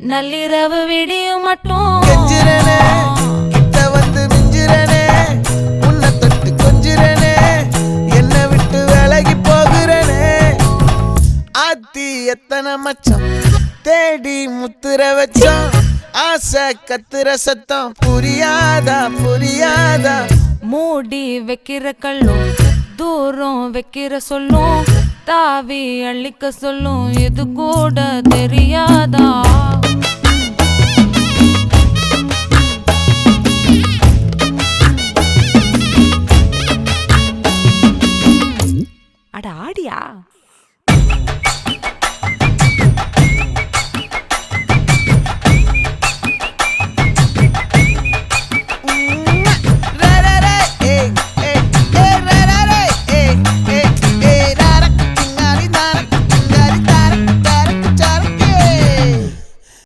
நள்ளிரவு விடியும் மட்டும் கெஞ்சிரனே கிட்ட வந்து மிஞ்சிரனே உன்னை தொட்டு கொஞ்சிரனே என்ன விட்டு விலகி போகிறனே ஆத்தி எத்தனை மச்சம் தேடி முத்துற வச்சோம் ஆசை கத்துற சத்தம் புரியாதா புரியாதா மூடி வைக்கிற கல்லும் தூரம் வைக்கிற சொல்லும் தாவி அள்ளிக்க சொல்லும் இது கூட தெரியாதா